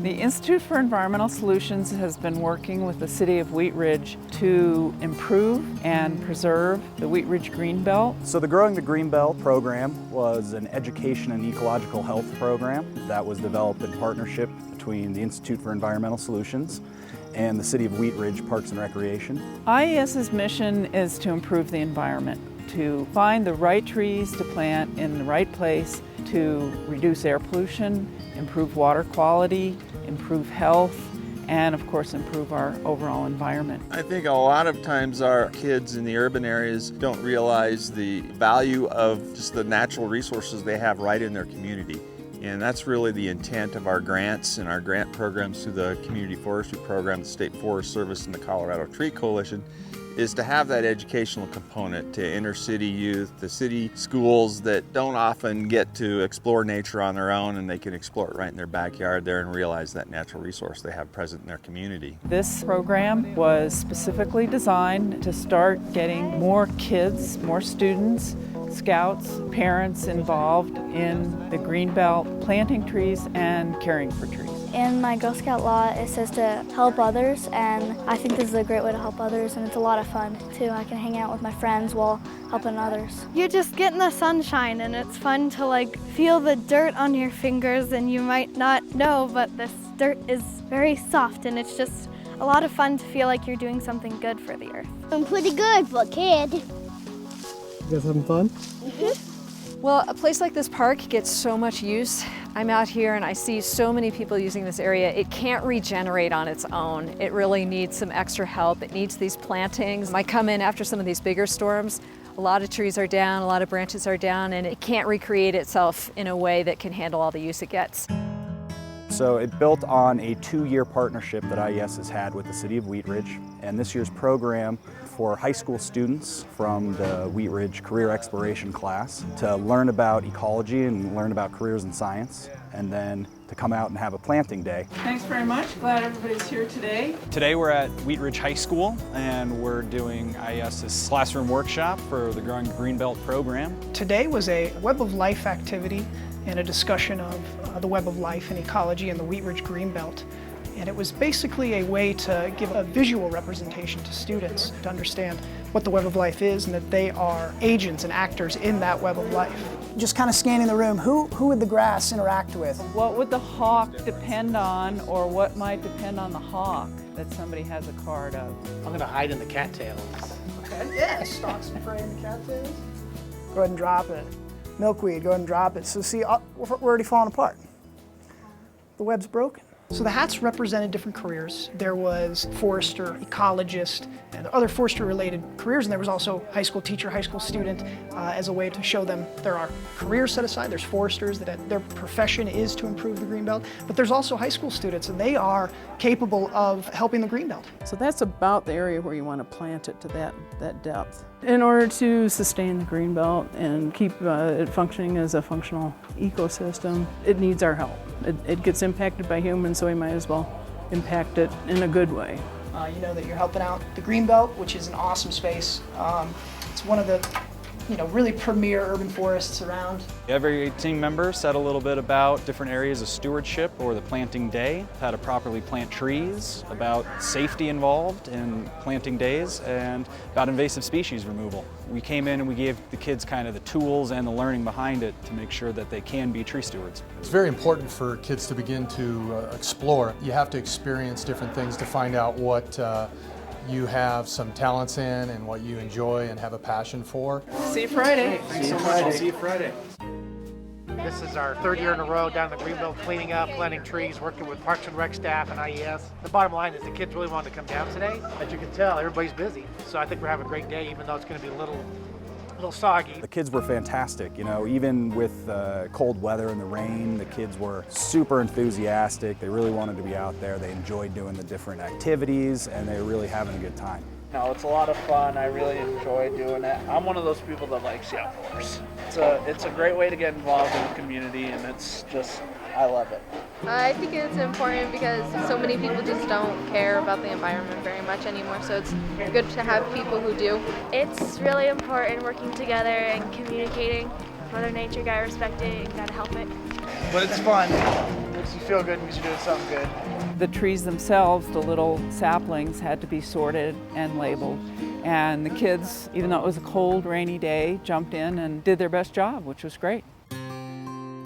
The Institute for Environmental Solutions has been working with the City of Wheat Ridge to improve and preserve the Wheat Ridge Greenbelt. So the Growing the Greenbelt program was an education and ecological health program that was developed in partnership between the Institute for Environmental Solutions and the City of Wheat Ridge Parks and Recreation. IES's mission is to improve the environment, to find the right trees to plant in the right place, to reduce air pollution, improve water quality, improve health, and of course improve our overall environment. I think a lot of times our kids in the urban areas don't realize the value of just the natural resources they have right in their community. And that's really the intent of our grants and our grant programs through the Community Forestry Program, the State Forest Service, and the Colorado Tree Coalition, is to have that educational component to inner city youth, the city schools that don't often get to explore nature on their own, and they can explore it right in their backyard there and realize that natural resource they have present in their community. This program was specifically designed to start getting more kids, more students, scouts, parents involved in the Greenbelt, planting trees and caring for trees. In my Girl Scout law, it says to help others, and I think this is a great way to help others, and it's a lot of fun too. I can hang out with my friends while helping others. You're just getting the sunshine, and it's fun to feel the dirt on your fingers, and you might not know, but this dirt is very soft, and it's just a lot of fun to feel like you're doing something good for the earth. I'm pretty good for a kid. You guys having fun? Well, a place like this park gets so much use. I'm out here and I see so many people using this area. It can't regenerate on its own. It really needs some extra help. It needs these plantings. I come in after some of these bigger storms. A lot of trees are down, a lot of branches are down, and it can't recreate itself in a way that can handle all the use it gets. So it built on a 2-year partnership that IES has had with the City of Wheat Ridge, and this year's program for high school students from the Wheat Ridge Career Exploration class to learn about ecology and learn about careers in science, and then to come out and have a planting day. Thanks very much. Glad everybody's here today. Today we're at Wheat Ridge High School and we're doing IES's classroom workshop for the Growing Greenbelt program. Today was a Web of Life activity and a discussion of the web of life and ecology in the Wheat Ridge Greenbelt. And it was basically a way to give a visual representation to students to understand what the web of life is and that they are agents and actors in that web of life. Just kind of scanning the room, who would the grass interact with? What would the hawk depend on, or what might depend on the hawk that somebody has a card of? I'm going to hide in the cattails. Okay, yeah, stalks and prey in the cattails. Go ahead and drop it. Milkweed, go ahead and drop it. So see, we're already falling apart. The web's broken. So the hats represented different careers. There was forester, ecologist, and other forester-related careers, and there was also high school teacher, high school student, as a way to show them there are careers set aside. There's foresters that their profession is to improve the Greenbelt, but there's also high school students, and they are capable of helping the Greenbelt. So that's about the area where you want to plant it to that depth. In order to sustain the Greenbelt and keep it functioning as a functional ecosystem, it needs our help. It gets impacted by humans, so we might as well impact it in a good way. You know that you're helping out the Greenbelt, which is an awesome space. It's one of the really premier urban forests around. Every team member said a little bit about different areas of stewardship or the planting day, how to properly plant trees, about safety involved in planting days, and about invasive species removal. We came in and we gave the kids kind of the tools and the learning behind it to make sure that they can be tree stewards. It's very important for kids to begin to explore. You have to experience different things to find out what you have some talents in and what you enjoy and have a passion for. See you Friday. Thanks so much. I'll see you Friday. This is our 3rd year in a row down the Greenbelt, cleaning up, planting trees, working with Parks and Rec staff and IES. The bottom line is the kids really wanted to come down today. As you can tell, everybody's busy. So I think we're having a great day, even though it's going to be a little soggy. The kids were fantastic, even with cold weather and the rain, the kids were super enthusiastic. They really wanted to be out there. They enjoyed doing the different activities, and they were really having a good time. It's a lot of fun. I really enjoy doing it. I'm one of those people that likes the outdoors. It's a great way to get involved in the community, and I love it. I think it's important because so many people just don't care about the environment very much anymore, so it's good to have people who do. It's really important working together and communicating. Mother Nature, gotta respect it, and gotta help it. But it's fun. because you feel good because you're doing something good. The trees themselves, the little saplings, had to be sorted and labeled. And the kids, even though it was a cold, rainy day, jumped in and did their best job, which was great.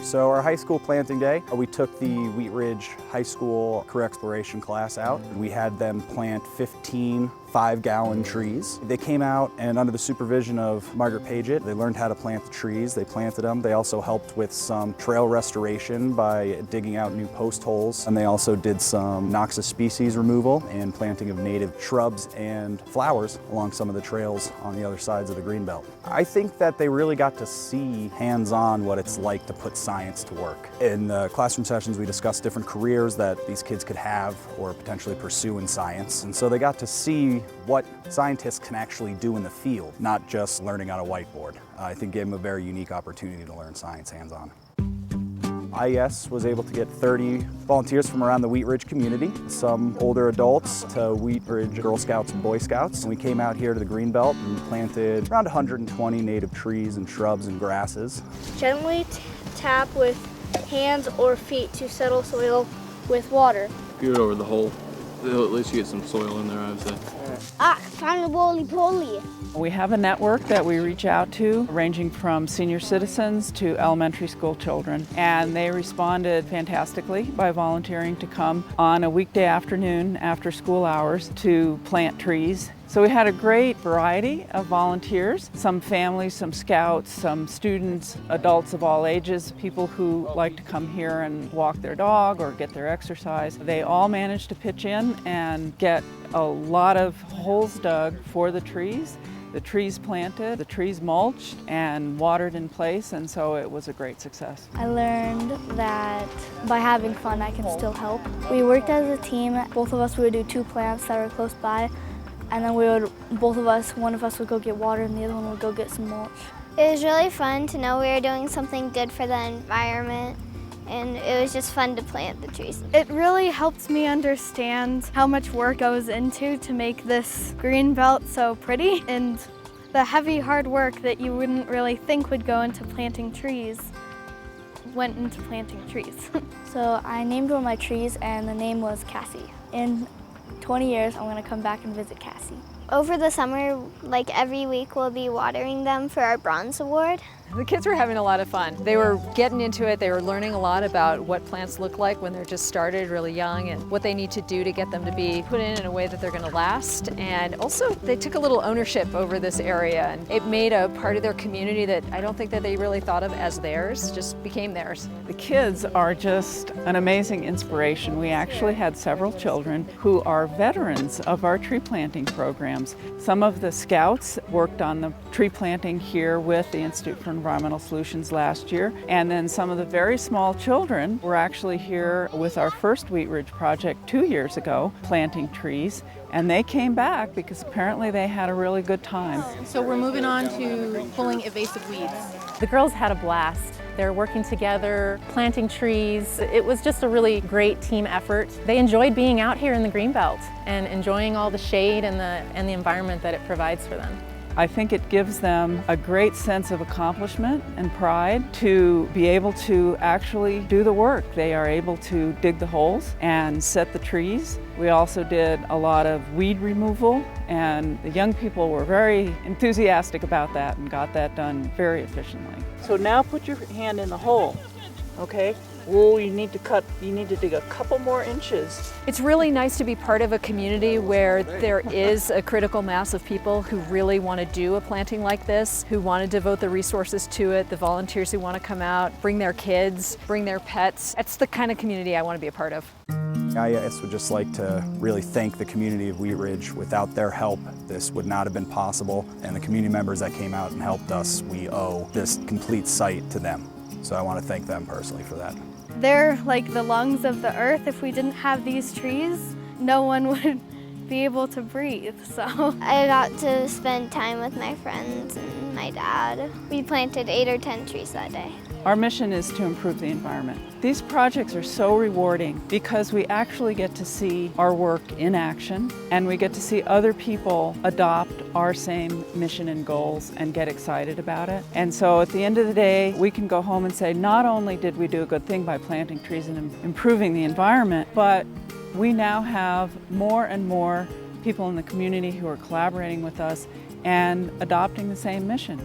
So our high school planting day, we took the Wheat Ridge High School career exploration class out. We had them plant 15 5-gallon trees. They came out and under the supervision of Margaret Paget, they learned how to plant the trees. They planted them. They also helped with some trail restoration by digging out new post holes. And they also did some noxious species removal and planting of native shrubs and flowers along some of the trails on the other sides of the Greenbelt. I think that they really got to see hands-on what it's like to put science to work. In the classroom sessions, we discussed different careers that these kids could have or potentially pursue in science. And so they got to see what scientists can actually do in the field, not just learning on a whiteboard. I think gave them a very unique opportunity to learn science hands-on. IES was able to get 30 volunteers from around the Wheat Ridge community, some older adults to Wheat Ridge Girl Scouts and Boy Scouts. And we came out here to the Greenbelt and planted around 120 native trees and shrubs and grasses. Gently tap with hands or feet to settle soil with water. Scoot over the hole. At least you get some soil in there, I would say. Find the roly-poly. We have a network that we reach out to, ranging from senior citizens to elementary school children, and they responded fantastically by volunteering to come on a weekday afternoon after school hours to plant trees. So we had a great variety of volunteers, some families, some scouts, some students, adults of all ages, people who like to come here and walk their dog or get their exercise. They all managed to pitch in and get a lot of holes dug for the trees planted, the trees mulched and watered in place, and so it was a great success. I learned that by having fun I can still help. We worked as a team. Both of us would do 2 plants that were close by, and then one of us would go get water and the other one would go get some mulch. It was really fun to know we were doing something good for the environment, and it was just fun to plant the trees. It really helped me understand how much work goes into to make this green belt so pretty, and the heavy hard work that you wouldn't really think would go into planting trees went into planting trees. So I named one of my trees and the name was Cassie. In 20 years, I'm going to come back and visit Cassie. Over the summer, like every week, we'll be watering them for our Bronze Award. The kids were having a lot of fun. They were getting into it. They were learning a lot about what plants look like when they're just started really young and what they need to do to get them to be put in a way that they're going to last. And also, they took a little ownership over this area, and it made a part of their community that I don't think that they really thought of as theirs, just became theirs. The kids are just an amazing inspiration. We actually had several children who are veterans of our tree planting programs. Some of the scouts worked on the tree planting here with the Institute for Environmental Solutions last year, and then some of the very small children were actually here with our first Wheat Ridge project 2 years ago, planting trees, and they came back because apparently they had a really good time. So we're moving on to pulling invasive weeds. The girls had a blast. They're working together, planting trees. It was just a really great team effort. They enjoyed being out here in the Greenbelt and enjoying all the shade and the environment that it provides for them. I think it gives them a great sense of accomplishment and pride to be able to actually do the work. They are able to dig the holes and set the trees. We also did a lot of weed removal, and the young people were very enthusiastic about that and got that done very efficiently. So now put your hand in the hole, okay? Oh, you need to dig a couple more inches. It's really nice to be part of a community where there is a critical mass of people who really want to do a planting like this, who want to devote the resources to it, the volunteers who want to come out, bring their kids, bring their pets. That's the kind of community I want to be a part of. IES would just like to really thank the community of Wheat Ridge. Without their help, this would not have been possible, and the community members that came out and helped us, we owe this complete site to them. So I want to thank them personally for that. They're like the lungs of the earth. If we didn't have these trees, no one would be able to breathe, so. I got to spend time with my friends and my dad. We planted 8 or 10 trees that day. Our mission is to improve the environment. These projects are so rewarding because we actually get to see our work in action, and we get to see other people adopt our same mission and goals and get excited about it. And so at the end of the day, we can go home and say, not only did we do a good thing by planting trees and improving the environment, but we now have more and more people in the community who are collaborating with us and adopting the same mission.